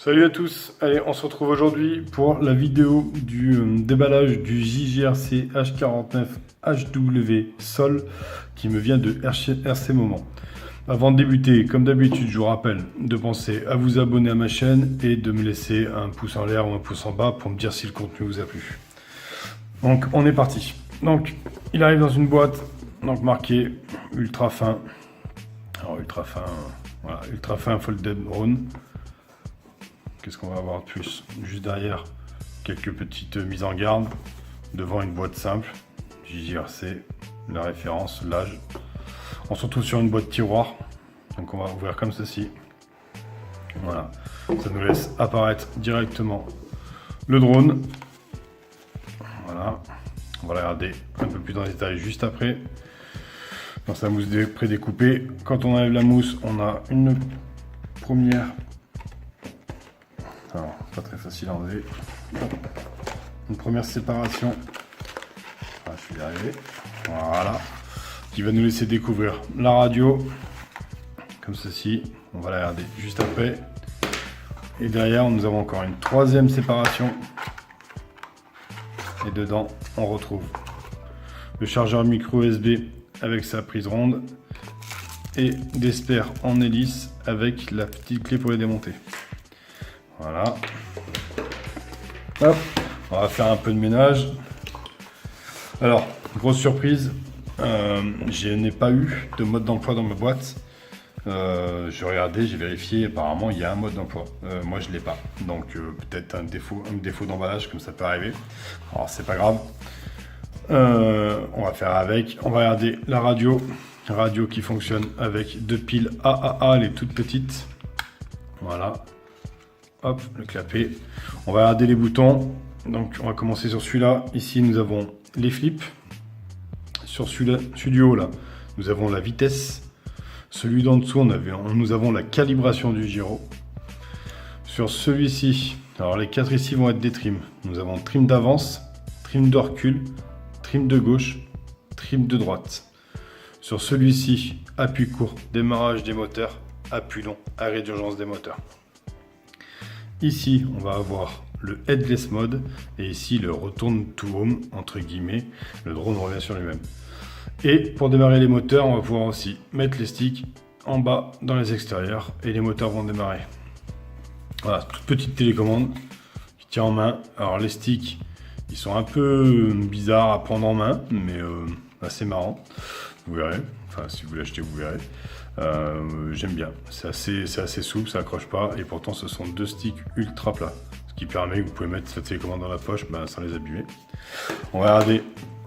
Salut à tous, allez on se retrouve aujourd'hui pour la vidéo du déballage du JGRC H49 HW Sol qui me vient de RC Moment. Avant de débuter, comme d'habitude, je vous rappelle de penser à vous abonner à ma chaîne et de me laisser un pouce en l'air ou un pouce en bas pour me dire si le contenu vous a plu. Donc on est parti. Donc il arrive dans une boîte donc marqué ultra fin. Alors ultra fin, voilà, ultra fin folded drone. Qu'est-ce qu'on va avoir de plus? Juste derrière, quelques petites mises en garde. Devant une boîte simple, JGRC, la référence, l'âge. On se retrouve sur une boîte tiroir. Donc on va ouvrir comme ceci. Voilà. Ça nous laisse apparaître directement le drone. Voilà. On va regarder un peu plus dans les détails juste après. Dans sa mousse prédécoupée. Quand on enlève la mousse, on a une première... Alors, pas très facile à enlever. Une première séparation. Ah, je suis arrivé. Voilà. Qui va nous laisser découvrir la radio. Comme ceci. On va la regarder juste après. Et derrière, nous avons encore une troisième séparation. Et dedans, on retrouve le chargeur micro USB avec sa prise ronde. Et des spares en hélice avec la petite clé pour les démonter. Voilà. Hop, on va faire un peu de ménage. Alors, grosse surprise, je n'ai pas eu de mode d'emploi dans ma boîte. J'ai regardé, j'ai vérifié, apparemment il y a un mode d'emploi. Moi je ne l'ai pas. Donc peut-être un défaut d'emballage, comme ça peut arriver. Alors c'est pas grave. On va faire avec. On va regarder la radio. Radio qui fonctionne avec deux piles AAA, les toutes petites. Voilà. Hop, le clapet. On va regarder les boutons. Donc, on va commencer sur celui-là. Ici, nous avons les flips. Sur celui du haut, là, nous avons la vitesse. Celui d'en dessous, nous avons la calibration du gyro. Sur celui-ci, alors les quatre ici vont être des trims. Nous avons trim d'avance, trim de recul, trim de gauche, trim de droite. Sur celui-ci, appui court, démarrage des moteurs, appui long, arrêt d'urgence des moteurs. Ici, on va avoir le headless mode et ici le return to home, entre guillemets, le drone revient sur lui-même. Et pour démarrer les moteurs, on va pouvoir aussi mettre les sticks en bas dans les extérieurs et les moteurs vont démarrer. Voilà, toute petite télécommande qui tient en main. Alors les sticks, ils sont un peu bizarres à prendre en main, mais assez marrant. Vous verrez, enfin si vous l'achetez, vous verrez. J'aime bien, c'est assez souple, ça accroche pas et pourtant ce sont deux sticks ultra plats, ce qui permet que vous pouvez mettre la télécommande dans la poche sans les abîmer. On va regarder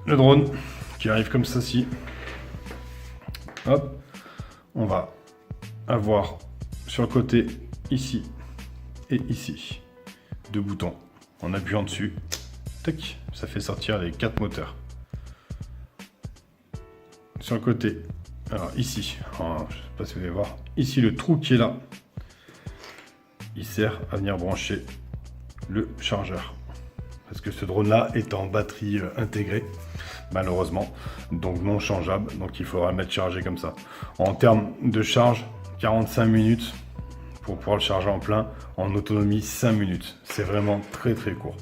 le drone qui arrive comme ceci. Hop, on va avoir sur le côté ici et ici deux boutons. En appuyant dessus, tac, ça fait sortir les quatre moteurs. Sur le côté, alors ici, je ne sais pas si vous allez voir, ici le trou qui est là, il sert à venir brancher le chargeur. Parce que ce drone là est en batterie intégrée, malheureusement, donc non changeable, donc il faudra le mettre chargé comme ça. En termes de charge, 45 minutes pour pouvoir le charger en plein, en autonomie 5 minutes. C'est vraiment très très court.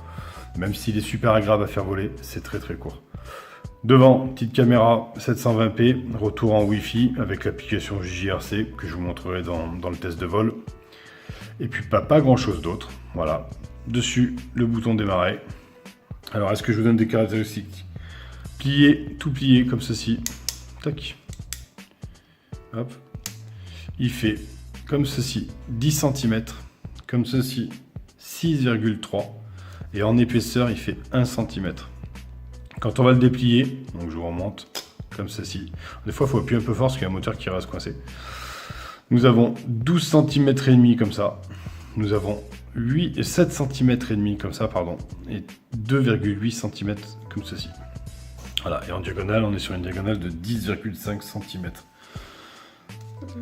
Même s'il est super agréable à faire voler, c'est très très court. Devant, petite caméra 720p, retour en Wi-Fi avec l'application JGRC que je vous montrerai dans le test de vol. Et puis pas grand chose d'autre. Voilà. Dessus, le bouton démarrer. Alors, est-ce que je vous donne des caractéristiques? Plié, tout plié comme ceci. Tac. Hop. Il fait comme ceci 10 cm. Comme ceci 6,3. Et en épaisseur, il fait 1 cm. Quand on va le déplier, donc je vous remonte comme ceci. Des fois, il faut appuyer un peu fort parce qu'il y a un moteur qui reste coincé. Nous avons 12 cm et demi comme ça. Nous avons 7 cm et demi comme ça, pardon, et 2,8 cm comme ceci. Voilà, et en diagonale, on est sur une diagonale de 10,5 cm.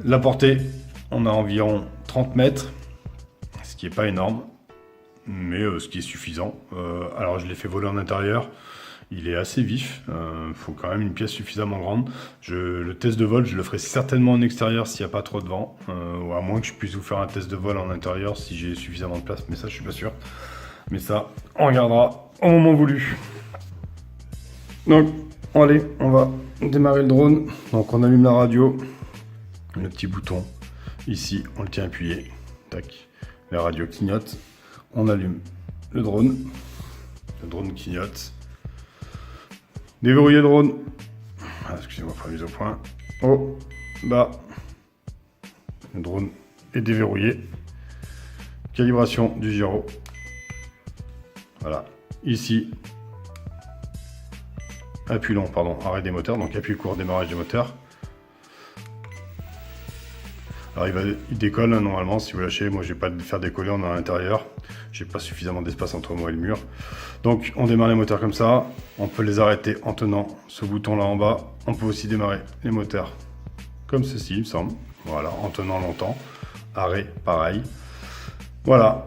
La portée, on a environ 30 mètres, ce qui n'est pas énorme, mais ce qui est suffisant. Alors, je l'ai fait voler en intérieur. Il est assez vif, faut quand même une pièce suffisamment grande. Le test de vol, je le ferai certainement en extérieur s'il n'y a pas trop de vent, ou à moins que je puisse vous faire un test de vol en intérieur si j'ai suffisamment de place, mais ça je suis pas sûr. Mais ça, on regardera au moment voulu. Donc, allez, on va démarrer le drone. Donc on allume la radio, le petit bouton, ici on le tient appuyé, tac, la radio clignote, on allume le drone clignote. Déverrouiller le drone. Ah, excusez-moi pour la mise au point. Oh, bah. Le drone est déverrouillé. Calibration du gyro. Voilà. Ici. Appui long, pardon, arrêt des moteurs. Donc appui court, démarrage des moteurs. Alors il décolle hein, normalement si vous lâchez. Moi je vais pas le faire décoller, on est à l'intérieur. J'ai pas suffisamment d'espace entre moi et le mur. Donc on démarre les moteurs comme ça. On peut les arrêter en tenant ce bouton là en bas. On peut aussi démarrer les moteurs comme ceci il me semble. Voilà, en tenant longtemps. Arrêt, pareil. Voilà.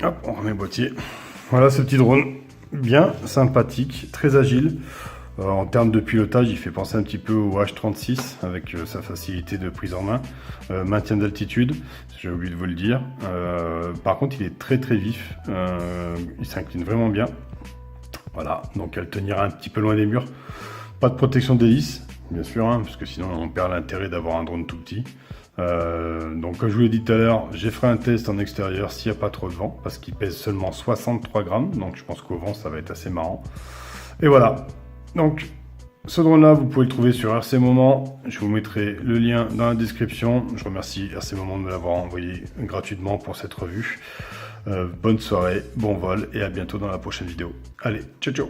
Hop, on remet le boîtier. Voilà ce petit drone. Bien sympathique, très agile. En termes de pilotage, il fait penser un petit peu au H36 avec sa facilité de prise en main. Maintien d'altitude, j'ai oublié de vous le dire. Par contre, il est très très vif. Il s'incline vraiment bien. Voilà, donc elle tenir un petit peu loin des murs. Pas de protection d'hélice, bien sûr, hein, parce que sinon on perd l'intérêt d'avoir un drone tout petit. Donc comme je vous l'ai dit tout à l'heure, j'ai fait un test en extérieur s'il n'y a pas trop de vent, parce qu'il pèse seulement 63 grammes. Donc je pense qu'au vent, ça va être assez marrant. Et voilà. Donc, ce drone-là, vous pouvez le trouver sur RC Moment. Je vous mettrai le lien dans la description. Je remercie RC Moment de me l'avoir envoyé gratuitement pour cette revue. Bonne soirée, bon vol et à bientôt dans la prochaine vidéo. Allez, ciao ciao!